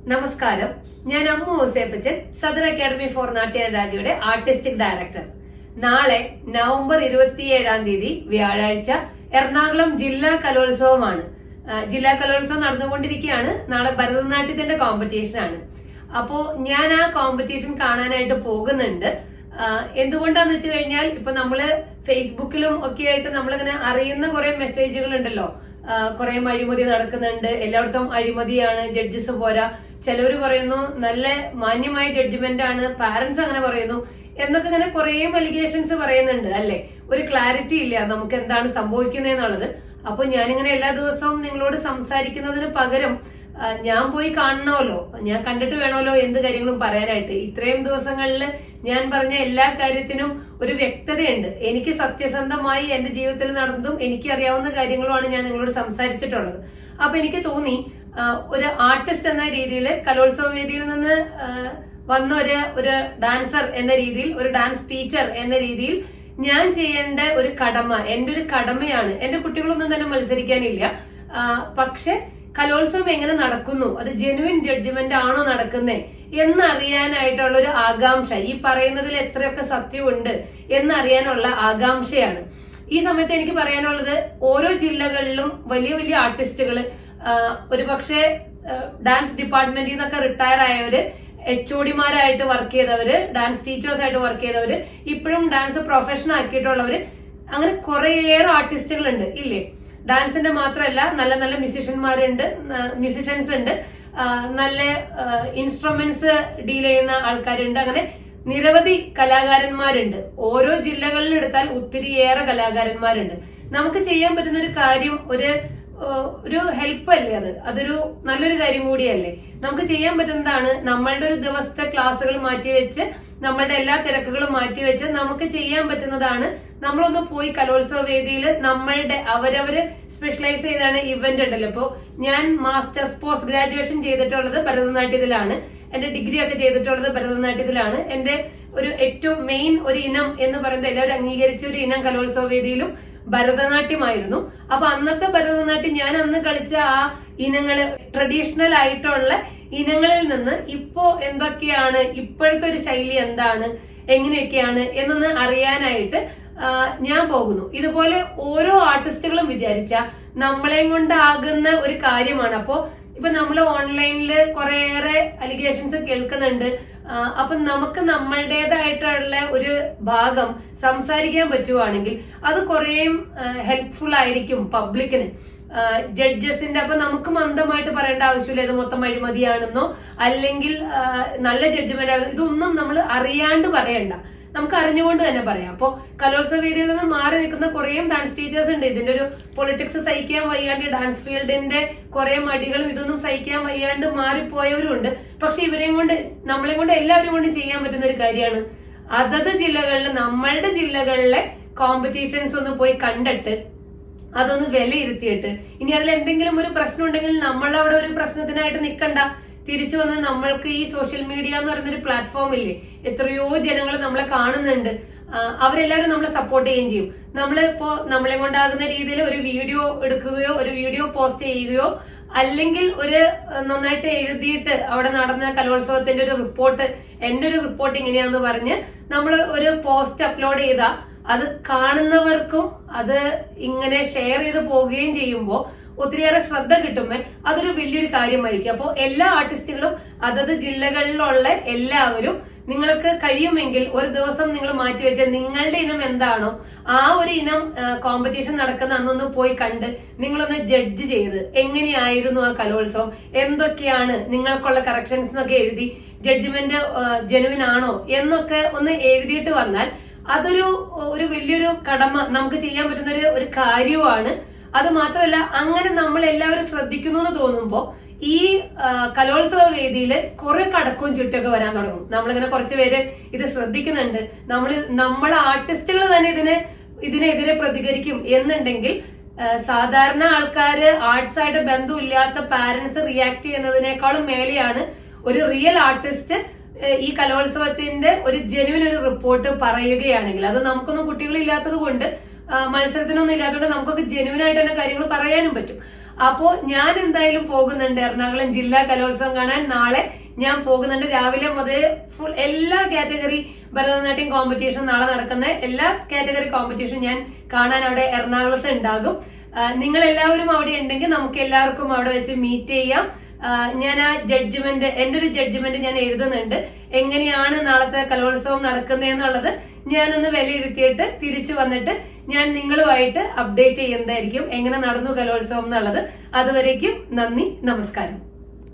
നമസ്കാരം, ഞാൻ അമ്മു ഊസേപ്പച്ചൻ, സദർ academy for നാട്യരാഗയുടെ artistic director. നാളെ നവംബർ 27 വ്യാഴാഴ്ച എറണാകുളം ജില്ലാ കലോത്സവമാണ്. ജില്ലാ കലോത്സവം നടന്നുകൊണ്ടിരിക്കുകയാണ്. നാളെ ഭരതനാട്യത്തിന്റെ കോമ്പറ്റീഷൻ ആണ്. അപ്പോ ഞാൻ ആ കോമ്പറ്റീഷൻ കാണാനായിട്ട് പോകുന്നുണ്ട്. എന്തുകൊണ്ടാന്ന് വെച്ച് കഴിഞ്ഞാൽ ഇപ്പൊ നമ്മള് ഫേസ്ബുക്കിലും ഒക്കെ ആയിട്ട് നമ്മളിങ്ങനെ അറിയുന്ന കുറെ മെസ്സേജുകൾ ഉണ്ടല്ലോ. കുറെ അഴിമതി നടക്കുന്നുണ്ട്, എല്ലായിടത്തും അഴിമതിയാണ്, ജഡ്ജസ് പോരാ, ചിലവര് പറയുന്നു നല്ല മാന്യമായ ജഡ്ജ്മെന്റ് ആണ്, പാരന്റ്സ് അങ്ങനെ പറയുന്നു എന്നൊക്കെ ഇങ്ങനെ കുറെ അലിഗേഷൻസ് പറയുന്നുണ്ട് അല്ലെ. ഒരു ക്ലാരിറ്റി ഇല്ല നമുക്ക് എന്താണ് സംഭവിക്കുന്നതെന്നുള്ളത്. അപ്പൊ ഞാനിങ്ങനെ എല്ലാ ദിവസവും നിങ്ങളോട് സംസാരിക്കുന്നതിന് പകരം ഞാൻ പോയി കാണണമല്ലോ, ഞാൻ കണ്ടിട്ട് വേണമല്ലോ എന്ത് കാര്യങ്ങളും പറയാനായിട്ട്. ഇത്രയും ദിവസങ്ങളിൽ ഞാൻ പറഞ്ഞ എല്ലാ കാര്യത്തിനും ഒരു വ്യക്തതയുണ്ട്. എനിക്ക് സത്യസന്ധമായി എന്റെ ജീവിതത്തിൽ നടന്നതും എനിക്ക് അറിയാവുന്ന കാര്യങ്ങളുമാണ് ഞാൻ നിങ്ങളോട് സംസാരിച്ചിട്ടുള്ളത്. അപ്പൊ എനിക്ക് തോന്നി ഒരു ആർട്ടിസ്റ്റ് എന്ന രീതിയിൽ, കലോത്സവ വേദിയിൽ നിന്ന് വന്ന ഒരു ഡാൻസർ എന്ന രീതിയിൽ, ഒരു ഡാൻസ് ടീച്ചർ എന്ന രീതിയിൽ ഞാൻ ചെയ്യേണ്ട ഒരു കടമ, എന്റെ ഒരു കടമയാണ്. എന്റെ കുട്ടികളൊന്നും തന്നെ മത്സരിക്കാനില്ല. പക്ഷെ കലോത്സവം എങ്ങനെ നടക്കുന്നു, അത് ജെനുവിൻ ജഡ്ജ്മെന്റ് ആണോ നടക്കുന്നേ എന്നറിയാനായിട്ടുള്ള ഒരു ആകാംക്ഷ, ഈ പറയുന്നതിൽ എത്രയൊക്കെ സത്യമുണ്ട് എന്നറിയാനുള്ള ആകാംക്ഷയാണ്. ഈ സമയത്ത് എനിക്ക് പറയാനുള്ളത്, ഓരോ ജില്ലകളിലും വലിയ വലിയ ആർട്ടിസ്റ്റുകള്, ഒരുപക്ഷെ ഡാൻസ് ഡിപ്പാർട്ട്മെന്റിൽ നിന്നൊക്കെ റിട്ടയർ ആയവര്, HODമാരായിട്ട് വർക്ക് ചെയ്തവര്, ഡാൻസ് ടീച്ചേഴ്സ് ആയിട്ട് വർക്ക് ചെയ്തവര്, ഇപ്പോഴും ഡാൻസ് പ്രൊഫഷൻ ആക്കിയിട്ടുള്ളവര്, അങ്ങനെ കുറേയേറെ ആർട്ടിസ്റ്റുകൾ ഉണ്ട് ഇല്ലേ. ഡാൻസിന്റെ മാത്രമല്ല, നല്ല നല്ല മ്യൂസിഷ്യൻസ് ഉണ്ട്, നല്ല ഇൻസ്ട്രുമെന്റ്സ് ഡീൽ ചെയ്യുന്ന ആൾക്കാരുണ്ട്. അങ്ങനെ നിരവധി കലാകാരന്മാരുണ്ട്. ഓരോ ജില്ലകളിൽ എടുത്താൽ ഒത്തിരിയേറെ കലാകാരന്മാരുണ്ട്. നമുക്ക് ചെയ്യാൻ പറ്റുന്ന ഒരു കാര്യം, ഒരു ഹെൽപ്പ് അല്ലേ അതൊരു നല്ലൊരു കാര്യം കൂടിയല്ലേ. നമുക്ക് ചെയ്യാൻ പറ്റുന്നതാണ് നമ്മളുടെ ഒരു ദിവസത്തെ ക്ലാസ്സുകൾ മാറ്റിവെച്ച്, നമ്മളുടെ എല്ലാ തിരക്കുകളും മാറ്റിവെച്ച് നമുക്ക് ചെയ്യാൻ പറ്റുന്നതാണ് നമ്മളൊന്ന് പോയി കലോത്സവ വേദിയിൽ നമ്മളുടെ അവരവര് സ്പെഷ്യലൈസ് ചെയ്താണ് ഇവന്റ് ഉണ്ടല്ലോ. ഇപ്പോ ഞാൻ മാസ്റ്റേഴ്സ് പോസ്റ്റ് ഗ്രാജുവേഷൻ ചെയ്തിട്ടുള്ളത് ഭരതനാട്യത്തിലാണ്, എന്റെ ഡിഗ്രി ഒക്കെ ചെയ്തിട്ടുള്ളത് ഭരതനാട്യത്തിലാണ്. എന്റെ ഒരു ഏറ്റവും മെയിൻ ഒരു ഇനം എന്ന് പറയുന്നത്, എല്ലാവരും അംഗീകരിച്ച ഒരു ഇനം കലോത്സവ വേദിയിലും ഭരതനാട്യമായിരുന്നു. അപ്പൊ അന്നത്തെ ഭരതനാട്യം, ഞാൻ അന്ന് കളിച്ച ആ ഇനങ്ങള്, ട്രഡീഷണൽ ആയിട്ടുള്ള ഇനങ്ങളിൽ നിന്ന് ഇപ്പോ എന്തൊക്കെയാണ്, ഇപ്പോഴത്തെ ഒരു ശൈലി എന്താണ്, എങ്ങനെയൊക്കെയാണ് എന്നൊന്ന് അറിയാനായിട്ട് ഞാൻ പോകുന്നു. ഇതുപോലെ ഓരോ ആർട്ടിസ്റ്റുകളും വിചാരിച്ച നമ്മളെയും കൊണ്ടാകുന്ന ഒരു കാര്യമാണ്. അപ്പോ ഇപ്പൊ നമ്മൾ ഓൺലൈനില് കുറേയേറെ അലിഗേഷൻസ് കേൾക്കുന്നുണ്ട്. അപ്പൊ നമുക്ക് നമ്മളുടേതായിട്ടുള്ള ഒരു ഭാഗം സംസാരിക്കാൻ പറ്റുവാണെങ്കിൽ അത് കുറേയും ഹെൽപ്ഫുൾ ആയിരിക്കും പബ്ലിക്കിന്. ജഡ്ജസിന്റെ, അപ്പൊ നമുക്ക് മന്ദമായിട്ട് പറയേണ്ട ആവശ്യമില്ല ഇത് മൊത്തം അഴിമതിയാണെന്നോ അല്ലെങ്കിൽ നല്ല ജഡ്ജ്മെന്റ് ആണെന്നോ. ഇതൊന്നും നമ്മൾ അറിയാണ്ട് പറയണ്ട, നമുക്ക് അറിഞ്ഞുകൊണ്ട് തന്നെ പറയാം. അപ്പൊ കലോത്സവ വേദിയിൽ നിന്ന് മാറി നിൽക്കുന്ന കുറേ ഡാൻസ് ടീച്ചേഴ്സ് ഉണ്ട്. ഇതിന്റെ ഒരു പൊളിറ്റിക്സ് സഹിക്കാൻ വയ്യാണ്ട്, ഡാൻസ് ഫീൽഡിന്റെ കുറെ മടികളും ഇതൊന്നും സഹിക്കാൻ വയ്യാണ്ട് മാറിപ്പോയവരും ഉണ്ട്. പക്ഷെ ഇവരെയും കൊണ്ട്, നമ്മളെയും കൊണ്ട്, എല്ലാവരും കൊണ്ട് ചെയ്യാൻ പറ്റുന്ന ഒരു കാര്യമാണ് അതത് ജില്ലകളിൽ, നമ്മളുടെ ജില്ലകളിലെ കോമ്പറ്റീഷൻസ് ഒന്ന് പോയി കണ്ടിട്ട് അതൊന്ന് വിലയിരുത്തിയിട്ട്, ഇനി അതിൽ എന്തെങ്കിലും ഒരു പ്രശ്നം ഉണ്ടെങ്കിൽ നമ്മളവിടെ ഒരു പ്രശ്നത്തിനായിട്ട് നിൽക്കണ്ട. തിരിച്ചു വന്ന് നമ്മൾക്ക് ഈ സോഷ്യൽ മീഡിയ എന്ന് പറയുന്നൊരു പ്ലാറ്റ്ഫോം ഇല്ലേ, എത്രയോ ജനങ്ങൾ നമ്മളെ കാണുന്നുണ്ട്, അവരെല്ലാവരും നമ്മളെ സപ്പോർട്ട് ചെയ്യുകയും ചെയ്യും. നമ്മളിപ്പോ നമ്മളെ കൊണ്ടാകുന്ന രീതിയിൽ ഒരു വീഡിയോ എടുക്കുകയോ ഒരു വീഡിയോ പോസ്റ്റ് ചെയ്യുകയോ അല്ലെങ്കിൽ ഒരു നന്നായിട്ട് എഴുതിയിട്ട് അവിടെ നടന്ന കലോത്സവത്തിന്റെ ഒരു റിപ്പോർട്ട്, എന്റെ ഒരു റിപ്പോർട്ട് ഇങ്ങനെയാന്ന് പറഞ്ഞ് നമ്മൾ ഒരു പോസ്റ്റ് അപ്ലോഡ് ചെയ്താൽ അത് കാണുന്നവർക്കും അത് ഇങ്ങനെ ഷെയർ ചെയ്ത് പോവുകയും ചെയ്യുമ്പോൾ ഒത്തിരിയേറെ ശ്രദ്ധ കിട്ടുമ്പോ അതൊരു വലിയൊരു കാര്യമായിരിക്കും. അപ്പോൾ എല്ലാ ആർട്ടിസ്റ്റുകളും, അതത് ജില്ലകളിലുള്ള എല്ലാവരും, നിങ്ങൾക്ക് കഴിയുമെങ്കിൽ ഒരു ദിവസം നിങ്ങൾ മാറ്റിവെച്ച നിങ്ങളുടെ ഇനം എന്താണോ ആ ഒരു ഇനം കോമ്പറ്റീഷൻ നടക്കുന്ന അന്നൊന്ന് പോയി കണ്ട് നിങ്ങളൊന്ന് ജഡ്ജ് ചെയ്ത്, എങ്ങനെയായിരുന്നു ആ കലോത്സവം, എന്തൊക്കെയാണ് നിങ്ങൾക്കുള്ള കറക്ഷൻസ് എന്നൊക്കെ എഴുതി, ജഡ്ജ്മെന്റ് ജെനുവിൻ ആണോ എന്നൊക്കെ ഒന്ന് എഴുതിയിട്ട് വന്നാൽ അതൊരു വലിയൊരു കടമ, നമുക്ക് ചെയ്യാൻ പറ്റുന്ന ഒരു കാര്യമാണ്. അത് മാത്രമല്ല, അങ്ങനെ നമ്മൾ എല്ലാവരും ശ്രദ്ധിക്കുന്നു എന്ന് തോന്നുമ്പോ ഈ കലോത്സവ വേദിയിൽ കുറെ കടക്കവും ചുറ്റൊക്കെ വരാൻ തുടങ്ങും. നമ്മളിങ്ങനെ കുറച്ച് പേര് ഇത് ശ്രദ്ധിക്കുന്നുണ്ട്, നമ്മളെ ആർട്ടിസ്റ്റുകൾ തന്നെ ഇതിനെതിരെ പ്രതികരിക്കും എന്നുണ്ടെങ്കിൽ, സാധാരണ ആൾക്കാര്, ആർട്സായിട്ട് ബന്ധമില്ലാത്ത പാരന്റ്സ് റിയാക്ട് ചെയ്യുന്നതിനേക്കാളും മേലെയാണ് ഒരു റിയൽ ആർട്ടിസ്റ്റ് ഈ കലോത്സവത്തിന്റെ ഒരു ജെനുവിൻ ഒരു റിപ്പോർട്ട് പറയുകയാണെങ്കിൽ. അത് നമുക്കൊന്നും കുട്ടികളില്ലാത്തത് കൊണ്ട്, മത്സരത്തിനൊന്നും ഇല്ലാത്തതുകൊണ്ട് നമുക്കൊക്കെ ജെനുവിൻ ആയിട്ട് തന്നെ കാര്യങ്ങൾ പറയാനും പറ്റും. അപ്പോ ഞാൻ എന്തായാലും പോകുന്നുണ്ട് എറണാകുളം ജില്ലാ കലോത്സവം കാണാൻ. നാളെ ഞാൻ പോകുന്നുണ്ട്. രാവിലെ മുതൽ ഫുൾ എല്ലാ കാറ്റഗറി ഭരതനാട്യം കോമ്പറ്റീഷൻ, നാളെ നടക്കുന്ന എല്ലാ കാറ്റഗറി കോമ്പറ്റീഷൻ ഞാൻ കാണാൻ അവിടെ എറണാകുളത്ത് ഉണ്ടാകും. നിങ്ങൾ എല്ലാവരും അവിടെ ഉണ്ടെങ്കിൽ നമുക്ക് എല്ലാവർക്കും അവിടെ വെച്ച് മീറ്റ് ചെയ്യാം. ഞാൻ ആ ജഡ്ജ്മെന്റ്, എന്റെ ഒരു ജഡ്ജ്മെന്റ് ഞാൻ എഴുതുന്നുണ്ട്. എങ്ങനെയാണ് നാളത്തെ കലോത്സവം നടക്കുന്നതെന്നുള്ളത് ഞാനൊന്ന് വിലയിരുത്തിയിട്ട് തിരിച്ചു വന്നിട്ട് ഞാൻ നിങ്ങളുമായിട്ട് അപ്ഡേറ്റ് ചെയ്യുന്നതായിരിക്കും, എങ്ങനെ നടന്നു കലോത്സവം എന്നുള്ളത്. അതുവരേക്കും നന്ദി, നമസ്കാരം.